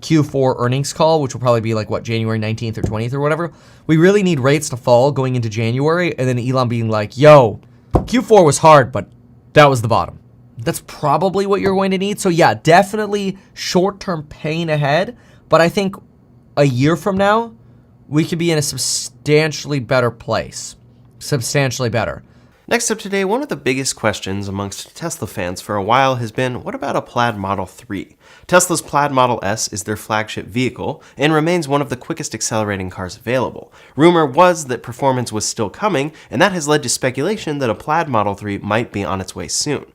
Q4 earnings call, which will probably be like, what, January 19th or 20th or whatever. We really need rates to fall going into January, and then Elon being like, yo, Q4 was hard, but that was the bottom. That's probably what you're going to need. So yeah, definitely short-term pain ahead, but I think a year from now, we could be in a substantially better place. Substantially better. Next up today, one of the biggest questions amongst Tesla fans for a while has been, what about a Plaid Model 3? Tesla's Plaid Model S is their flagship vehicle and remains one of the quickest accelerating cars available. Rumor was that performance was still coming, and that has led to speculation that a Plaid Model 3 might be on its way soon.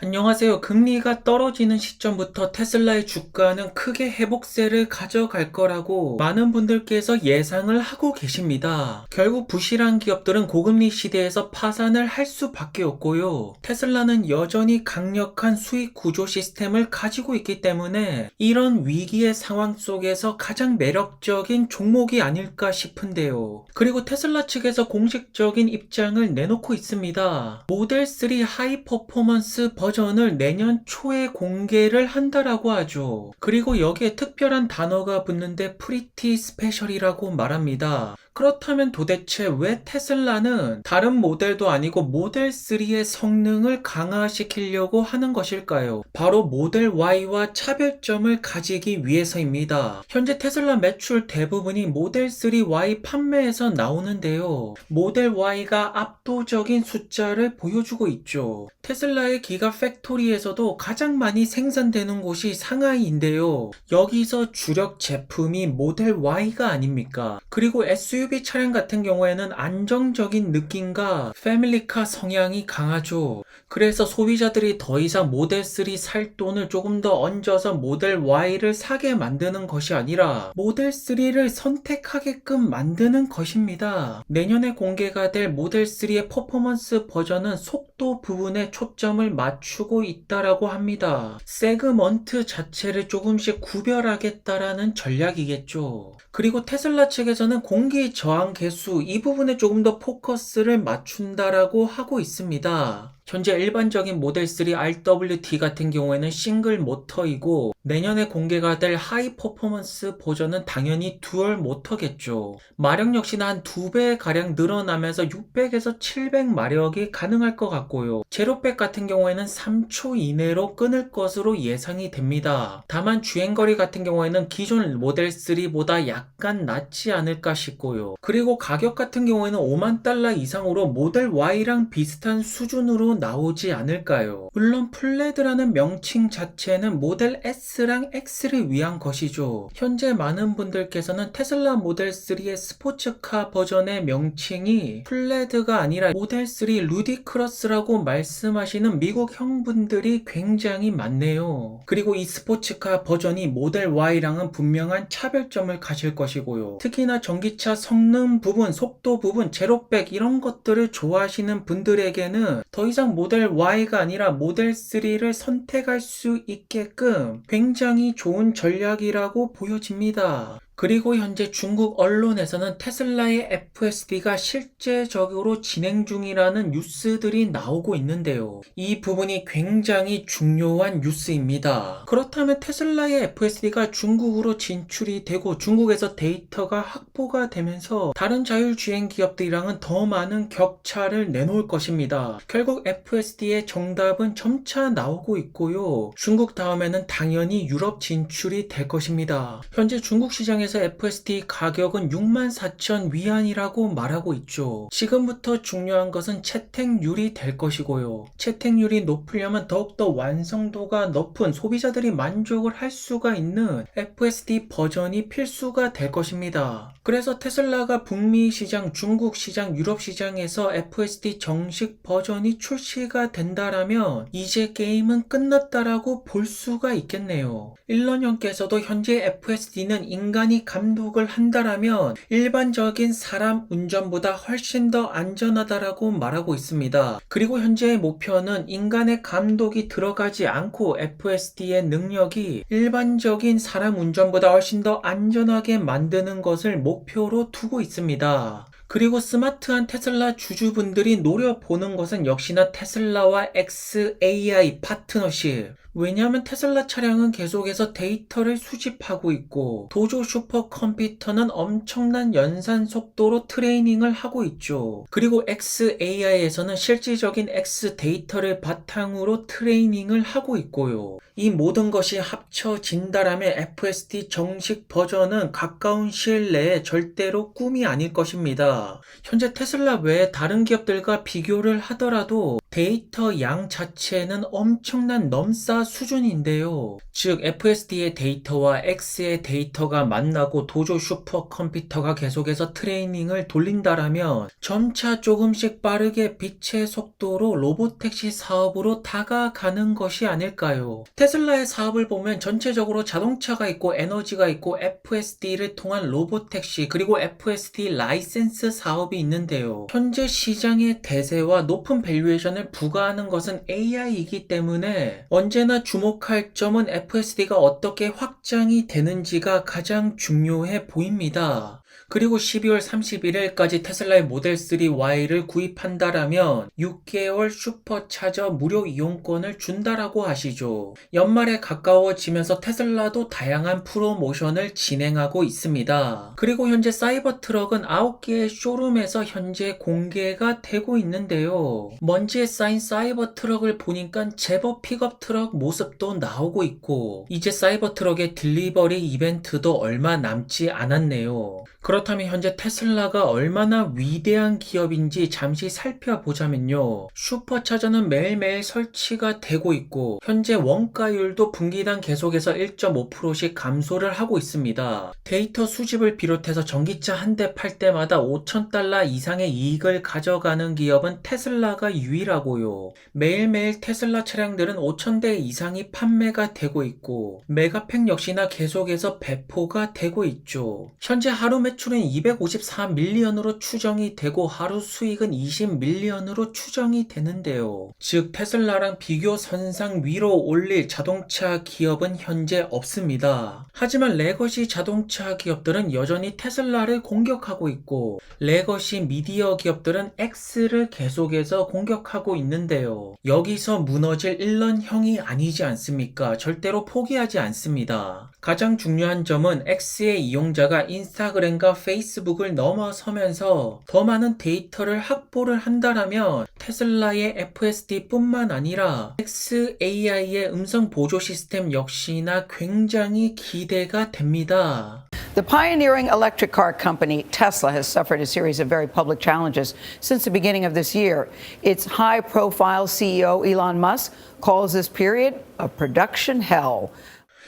안녕하세요. 금리가 떨어지는 시점부터 테슬라의 주가는 크게 회복세를 가져갈 거라고 많은 분들께서 예상을 하고 계십니다. 결국 부실한 기업들은 고금리 시대에서 파산을 할 수밖에 없고요. 테슬라는 여전히 강력한 수익 구조 시스템을 가지고 있기 때문에 이런 위기의 상황 속에서 가장 매력적인 종목이 아닐까 싶은데요. 그리고 테슬라 측에서 공식적인 입장을 내놓고 있습니다. 모델 3 하이 퍼포먼스 버전을 내년 초에 공개를 한다라고 하죠. 그리고 여기에 특별한 단어가 붙는데 pretty special이라고 말합니다. 그렇다면 도대체 왜 테슬라는 다른 모델도 아니고 모델 3의 성능을 강화시키려고 하는 것일까요? 바로 모델 Y와 차별점을 가지기 위해서입니다. 현재 테슬라 매출 대부분이 모델 3 Y 판매에서 나오는데요. 모델 Y가 압도적인 숫자를 보여주고 있죠. 테슬라의 기가 팩토리에서도 가장 많이 생산되는 곳이 상하이인데요. 여기서 주력 제품이 모델 Y가 아닙니까? 그리고 SUV 차량 같은 경우에는 안정적인 느낌과 패밀리카 성향이 강하죠. 그래서 소비자들이 더 이상 모델 3 살 돈을 조금 더 얹어서 모델 Y를 사게 만드는 것이 아니라 모델 3를 선택하게끔 만드는 것입니다. 내년에 공개가 될 모델 3의 퍼포먼스 버전은 속도 부분에 초점을 맞추고 있다라고 합니다. 세그먼트 자체를 조금씩 구별하겠다라는 전략이겠죠. 그리고 테슬라 측에서는 공기 저항 개수 이 부분에 조금 더 포커스를 맞춘다라고 하고 있습니다. 현재 일반적인 모델 3 RWT 같은 경우에는 싱글 모터이고 내년에 공개가 될 하이 퍼포먼스 버전은 당연히 듀얼 모터겠죠. 마력 역시나 한 2배 가량 늘어나면서 600에서 700마력이 가능할 것 같고요. 제로백 같은 경우에는 3초 이내로 끊을 것으로 예상이 됩니다. 다만 주행거리 같은 경우에는 기존 모델 3보다 약간 낮지 않을까 싶고요. 그리고 가격 같은 경우에는 5만 달러 이상으로 모델 Y랑 비슷한 수준으로 나오지 않을까요? 물론 플레드라는 명칭 자체는 모델 S랑 X를 위한 것이죠. 현재 많은 분들께서는 테슬라 모델 3의 스포츠카 버전의 명칭이 플레드가 아니라 모델 3 루디크러스라고 말씀하시는 미국 형분들이 굉장히 많네요. 그리고 이 스포츠카 버전이 모델 Y랑은 분명한 차별점을 가질 것이고요. 특히나 전기차 성능 부분, 속도 부분, 제로백 이런 것들을 좋아하시는 분들에게는 더 이상 모델 Y가 아니라 모델 3를 선택할 수 있게끔 굉장히 좋은 전략이라고 보여집니다. 그리고 현재 중국 언론에서는 테슬라의 FSD가 실제적으로 진행 중이라는 뉴스들이 나오고 있는데요. 이 부분이 굉장히 중요한 뉴스입니다. 그렇다면 테슬라의 FSD가 중국으로 진출이 되고 중국에서 데이터가 확보가 되면서 다른 자율주행 기업들이랑은 더 많은 격차를 내놓을 것입니다. 결국 FSD의 정답은 점차 나오고 있고요. 중국 다음에는 당연히 유럽 진출이 될 것입니다. 현재 중국 시장에서 FSD 가격은 64,000 위안이라고 말하고 있죠. 지금부터 중요한 것은 채택률이 될 것이고요. 채택률이 높으려면 더욱더 완성도가 높은 소비자들이 만족을 할 수가 있는 FSD 버전이 필수가 될 것입니다. 그래서 테슬라가 북미 시장, 중국 시장, 유럽 시장에서 FSD 정식 버전이 출시가 된다라면 이제 게임은 끝났다라고 볼 수가 있겠네요. 일론 형께서도 현재 FSD는 인간이 감독을 한다라면 일반적인 사람 운전보다 훨씬 더 안전하다라고 말하고 있습니다. 그리고 현재의 목표는 인간의 감독이 들어가지 않고 FSD의 능력이 일반적인 사람 운전보다 훨씬 더 안전하게 만드는 것을 목표로 두고 있습니다. 그리고 스마트한 테슬라 주주분들이 노려보는 것은 역시나 테슬라와 xAI 파트너십. 왜냐하면 테슬라 차량은 계속해서 데이터를 수집하고 있고 도조 슈퍼컴퓨터는 엄청난 연산 속도로 트레이닝을 하고 있죠. 그리고 XAI에서는 실질적인 X 데이터를 바탕으로 트레이닝을 하고 있고요. 이 모든 것이 합쳐진다라면 FSD 정식 버전은 가까운 시일 내에 절대로 꿈이 아닐 것입니다. 현재 테슬라 외에 다른 기업들과 비교를 하더라도 데이터 양 자체는 엄청난 넘사 수준인데요. 즉 FSD의 데이터와 X의 데이터가 만나고 도조 슈퍼컴퓨터가 계속해서 트레이닝을 돌린다라면 점차 조금씩 빠르게 빛의 속도로 로보택시 사업으로 다가가는 것이 아닐까요? 테슬라의 사업을 보면 전체적으로 자동차가 있고 에너지가 있고 FSD를 통한 로보택시 그리고 FSD 라이센스 사업이 있는데요. 현재 시장의 대세와 높은 밸류에이션을 부과하는 것은 AI이기 때문에 언제나 주목할 점은 FSD가 어떻게 확장이 되는지가 가장 중요해 보입니다. 그리고 12월 31일까지 테슬라의 모델 3Y를 구입한다라면 6개월 슈퍼차저 무료 이용권을 준다라고 하시죠. 연말에 가까워지면서 테슬라도 다양한 프로모션을 진행하고 있습니다. 그리고 현재 사이버 트럭은 9개의 쇼룸에서 현재 공개가 되고 있는데요. 먼지에 쌓인 사이버 트럭을 보니까 제법 픽업 트럭 모습도 나오고 있고 이제 사이버 트럭의 딜리버리 이벤트도 얼마 남지 않았네요. 그렇다면 현재 테슬라가 얼마나 위대한 기업인지 잠시 살펴보자면요. 슈퍼차저는 매일매일 설치가 되고 있고 현재 원가율도 분기당 계속해서 1.5%씩 감소를 하고 있습니다. 데이터 수집을 비롯해서 전기차 한 대 팔 때마다 $5,000 이상의 이익을 가져가는 기업은 테슬라가 유일하고요. 매일매일 테슬라 차량들은 5,000대 이상이 판매가 되고 있고 메가팩 역시나 계속해서 배포가 되고 있죠. 현재 하루 매출은 254밀리언으로 추정이 되고 하루 수익은 20밀리언으로 추정이 되는데요. 즉 테슬라랑 비교 선상 위로 올릴 자동차 기업은 현재 없습니다. 하지만 레거시 자동차 기업들은 여전히 테슬라를 공격하고 있고 레거시 미디어 기업들은 X를 계속해서 공격하고 있는데요. 여기서 무너질 일런형이 아니지 않습니까? 절대로 포기하지 않습니다. 가장 중요한 점은 X의 이용자가 인스타그램과 페이스북을 넘어서면서 더 많은 데이터를 확보를 한다라면 테슬라의 FSD뿐만 아니라 XAI의 음성 보조 시스템 역시나 굉장히 기대가 됩니다. The pioneering electric car company Tesla has suffered a series of very public challenges since the beginning of this year. Its high-profile CEO Elon Musk calls this period a production hell.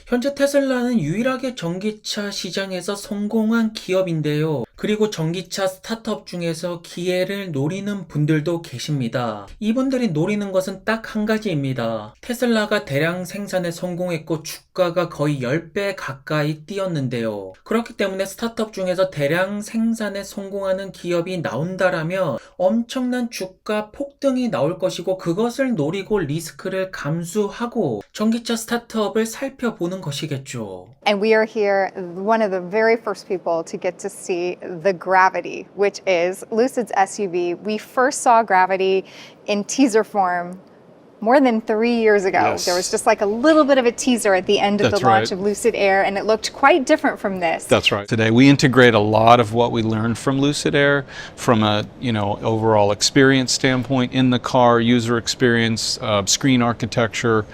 현재 테슬라는 유일하게 전기차 시장에서 성공한 기업인데요. 그리고 전기차 스타트업 중에서 기회를 노리는 분들도 계십니다. 이분들이 노리는 것은 딱 한 가지입니다. 테슬라가 대량 생산에 성공했고 주가가 거의 10배 가까이 뛰었는데요. 그렇기 때문에 스타트업 중에서 대량 생산에 성공하는 기업이 나온다라면 엄청난 주가 폭등이 나올 것이고 그것을 노리고 리스크를 감수하고 전기차 스타트업을 살펴보는 것이겠죠. And we are here, one of the very first people to get to see the Gravity, which is Lucid's SUV. We first saw Gravity in teaser form more than 3 years ago. Yes. There was just like a little bit of a teaser at the end of That's the launch right. of Lucid Air, and it looked quite different from this. That's right. Today we integrate a lot of what we learned from Lucid Air from a overall experience standpoint in the car, user experience, screen architecture,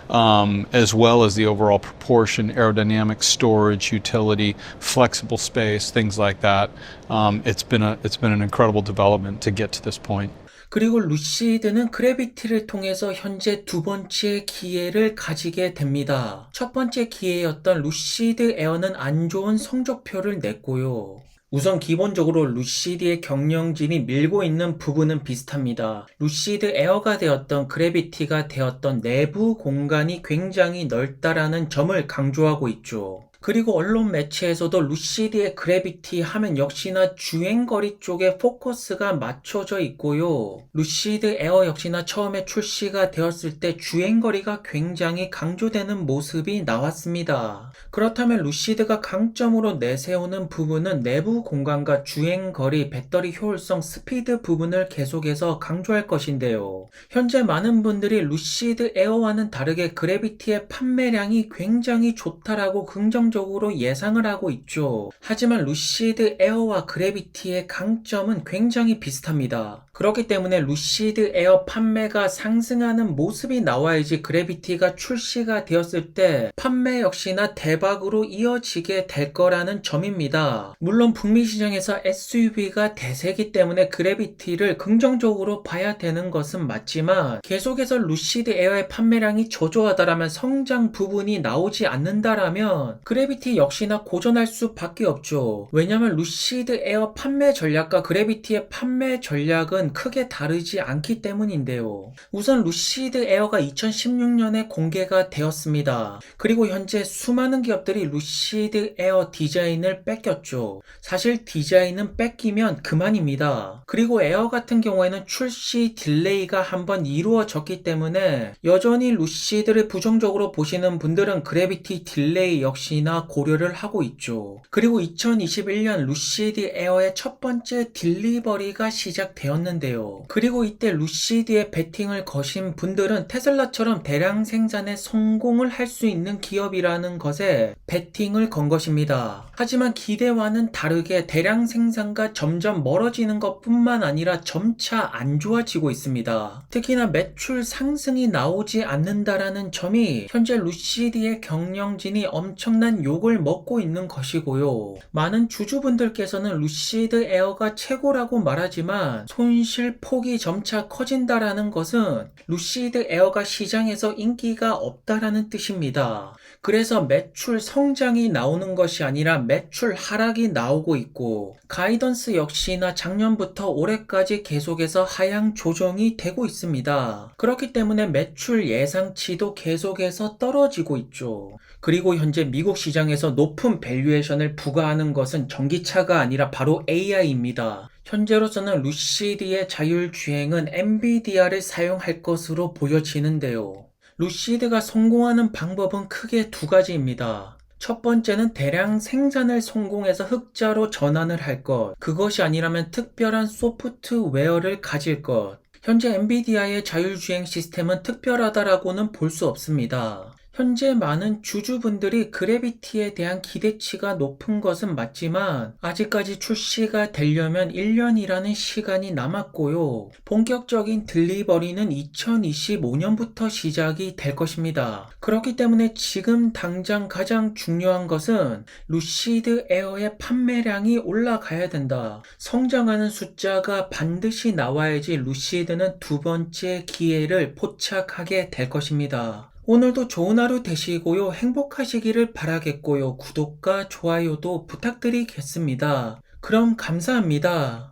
as well as the overall proportion, aerodynamics, storage, utility, flexible space, things like that. It's been an incredible development to get to this point. 그리고 루시드는 그래비티를 통해서 현재 두 번째 기회를 가지게 됩니다. 첫 번째 기회였던 루시드 에어는 안 좋은 성적표를 냈고요. 우선 기본적으로 루시드의 경영진이 밀고 있는 부분은 비슷합니다. 루시드 에어가 되었던 그래비티가 되었던 내부 공간이 굉장히 넓다라는 점을 강조하고 있죠. 그리고 언론 매체에서도 루시드의 그래비티 하면 역시나 주행거리 쪽에 포커스가 맞춰져 있고요. 루시드 에어 역시나 처음에 출시가 되었을 때 주행거리가 굉장히 강조되는 모습이 나왔습니다. 그렇다면 루시드가 강점으로 내세우는 부분은 내부 공간과 주행거리, 배터리 효율성, 스피드 부분을 계속해서 강조할 것인데요. 현재 많은 분들이 루시드 에어와는 다르게 그래비티의 판매량이 굉장히 좋다라고 긍정적으로 예상을 하고 있죠. 하지만 루시드 에어와 그래비티의 강점은 굉장히 비슷합니다. 그렇기 때문에 루시드 에어 판매가 상승하는 모습이 나와야지 그래비티가 출시가 되었을 때 판매 역시나 대박으로 이어지게 될 거라는 점입니다. 물론 북미 시장에서 SUV가 대세기 때문에 그래비티를 긍정적으로 봐야 되는 것은 맞지만 계속해서 루시드 에어의 판매량이 저조하다라면 성장 부분이 나오지 않는다라면 그래비티 역시나 고전할 수밖에 없죠. 왜냐면 루시드 에어 판매 전략과 그래비티의 판매 전략은 크게 다르지 않기 때문인데요. 우선 루시드 에어가 2016년에 공개가 되었습니다. 그리고 현재 수많은 기업들이 루시드 에어 디자인을 뺏겼죠. 사실 디자인은 뺏기면 그만입니다. 그리고 에어 같은 경우에는 출시 딜레이가 한번 이루어졌기 때문에 여전히 루시드를 부정적으로 보시는 분들은 그래비티 딜레이 역시나 고려를 하고 있죠. 그리고 2021년 루시드 에어의 첫 번째 딜리버리가 시작되었는데요. 그리고 이때 루시드에 베팅을 거신 분들은 테슬라처럼 대량 생산에 성공을 할 수 있는 기업이라는 것에 베팅을 건 것입니다. 하지만 기대와는 다르게 대량 생산과 점점 멀어지는 것뿐만 아니라 점차 안 좋아지고 있습니다. 특히나 매출 상승이 나오지 않는다라는 점이 현재 루시드의 경영진이 엄청난 욕을 먹고 있는 것이고요. 많은 주주분들께서는 루시드 에어가 최고라고 말하지만 손실 폭이 점차 커진다라는 것은 루시드 에어가 시장에서 인기가 없다라는 뜻입니다. 그래서 매출 성장이 나오는 것이 아니라 매출 하락이 나오고 있고 가이던스 역시나 작년부터 올해까지 계속해서 하향 조정이 되고 있습니다. 그렇기 때문에 매출 예상치도 계속해서 떨어지고 있죠. 그리고 현재 미국 시장에서 높은 밸류에이션을 부과하는 것은 전기차가 아니라 바로 AI입니다. 현재로서는 루시드의 자율주행은 엔비디아를 사용할 것으로 보여지는데요. 루시드가 성공하는 방법은 크게 두 가지입니다. 첫 번째는 대량 생산을 성공해서 흑자로 전환을 할 것. 그것이 아니라면 특별한 소프트웨어를 가질 것. 현재 엔비디아의 자율주행 시스템은 특별하다라고는 볼 수 없습니다. 현재 많은 주주분들이 그래비티에 대한 기대치가 높은 것은 맞지만 아직까지 출시가 되려면 1년이라는 시간이 남았고요. 본격적인 딜리버리는 2025년부터 시작이 될 것입니다. 그렇기 때문에 지금 당장 가장 중요한 것은 루시드 에어의 판매량이 올라가야 된다. 성장하는 숫자가 반드시 나와야지 루시드는 두 번째 기회를 포착하게 될 것입니다. 오늘도 좋은 하루 되시고요. 행복하시기를 바라겠고요. 구독과 좋아요도 부탁드리겠습니다. 그럼 감사합니다.